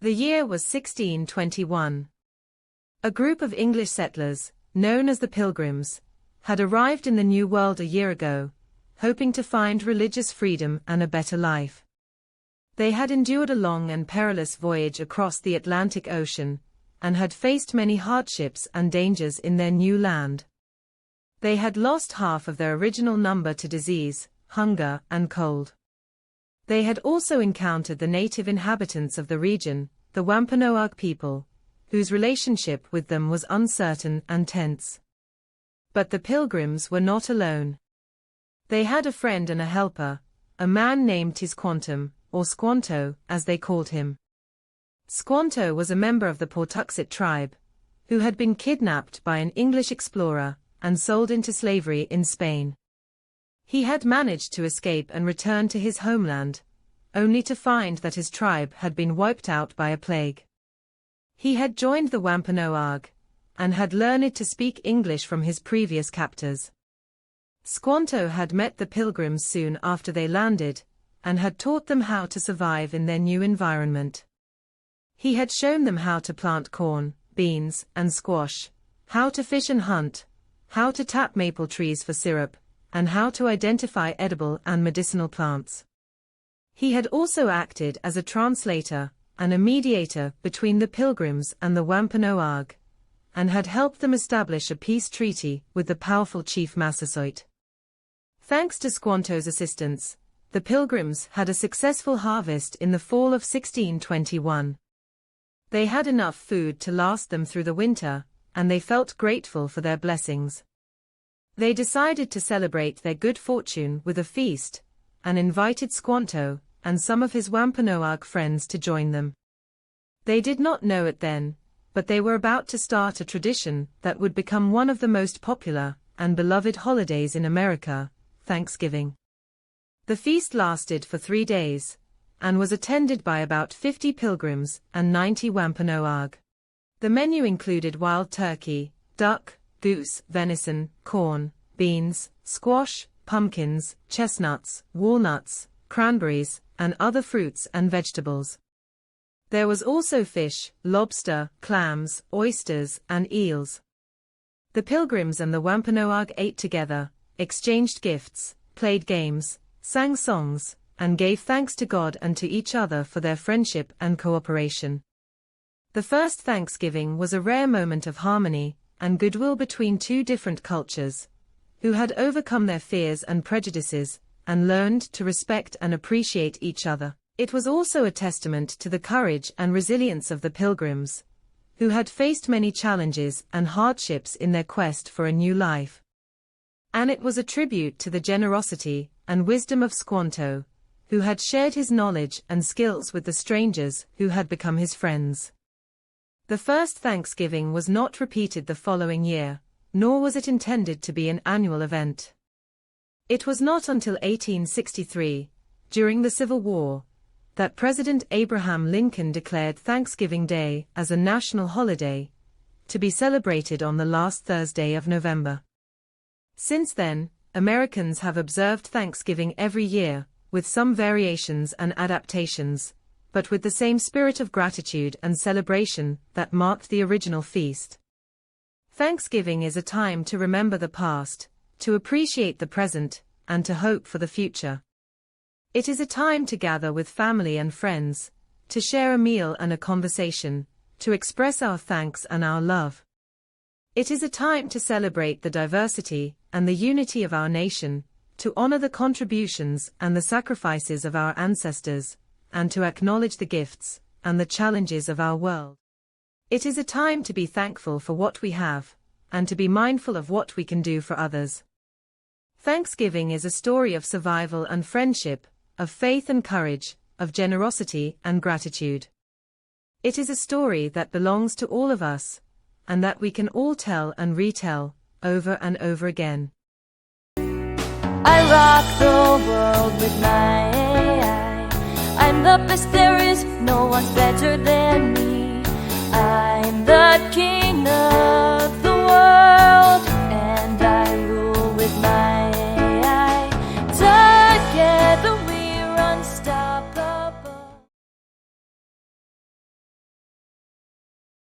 The year was 1621. A group of English settlers, known as the Pilgrims, had arrived in the New World a year ago, hoping to find religious freedom and a better life. They had endured a long and perilous voyage across the Atlantic Ocean, and had faced many hardships and dangers in their new land. They had lost half of their original number to disease, hunger, and cold. They had also encountered the native inhabitants of the region, the Wampanoag people, whose relationship with them was uncertain and tense. But the Pilgrims were not alone. They had a friend and a helper, a man named Tisquantum, or Squanto, as they called him. Squanto was a member of the Pawtuxet tribe, who had been kidnapped by an English explorer and sold into slavery in Spain. He had managed to escape and return to his homeland, only to find that his tribe had been wiped out by a plague. He had joined the Wampanoag, and had learned to speak English from his previous captors. Squanto had met the Pilgrims soon after they landed, and had taught them how to survive in their new environment. He had shown them how to plant corn, beans, and squash, how to fish and hunt, how to tap maple trees for syrup, and how to identify edible and medicinal plants. He had also acted as a translator and a mediator between the Pilgrims and the Wampanoag, and had helped them establish a peace treaty with the powerful chief Massasoit. Thanks to Squanto's assistance, the Pilgrims had a successful harvest in the fall of 1621. They had enough food to last them through the winter, and they felt grateful for their blessings. They decided to celebrate their good fortune with a feast, and invited Squanto and some of his Wampanoag friends to join them. They did not know it then, but they were about to start a tradition that would become one of the most popular and beloved holidays in America, Thanksgiving. The feast lasted for 3 days, and was attended by about 50 Pilgrims and 90 Wampanoag. The menu included wild turkey, duck, goose, venison, corn, beans, squash, pumpkins, chestnuts, walnuts, cranberries, and other fruits and vegetables. There was also fish, lobster, clams, oysters, and eels. The Pilgrims and the Wampanoag ate together, exchanged gifts, played games, sang songs, and gave thanks to God and to each other for their friendship and cooperation. The first Thanksgiving was a rare moment of harmony and goodwill between two different cultures, who had overcome their fears and prejudices, and learned to respect and appreciate each other. It was also a testament to the courage and resilience of the Pilgrims, who had faced many challenges and hardships in their quest for a new life. And it was a tribute to the generosity and wisdom of Squanto, who had shared his knowledge and skills with the strangers who had become his friends. The first Thanksgiving was not repeated the following year, nor was it intended to be an annual event. It was not until 1863, during the Civil War, that President Abraham Lincoln declared Thanksgiving Day as a national holiday, to be celebrated on the last Thursday of November. Since then, Americans have observed Thanksgiving every year, with some variations and adaptations, but with the same spirit of gratitude and celebration that marked the original feast. Thanksgiving is a time to remember the past, to appreciate the present, and to hope for the future. It is a time to gather with family and friends, to share a meal and a conversation, to express our thanks and our love. It is a time to celebrate the diversity and the unity of our nation, to honor the contributions and the sacrifices of our ancestors, and to acknowledge the gifts and the challenges of our world. It is a time to be thankful for what we have, and to be mindful of what we can do for others. Thanksgiving is a story of survival and friendship, of faith and courage, of generosity and gratitude. It is a story that belongs to all of us, and that we can all tell and retell, over and over again. I rock the world with my AI. I'm the best there is, no one's better than me. I'm the king of the world.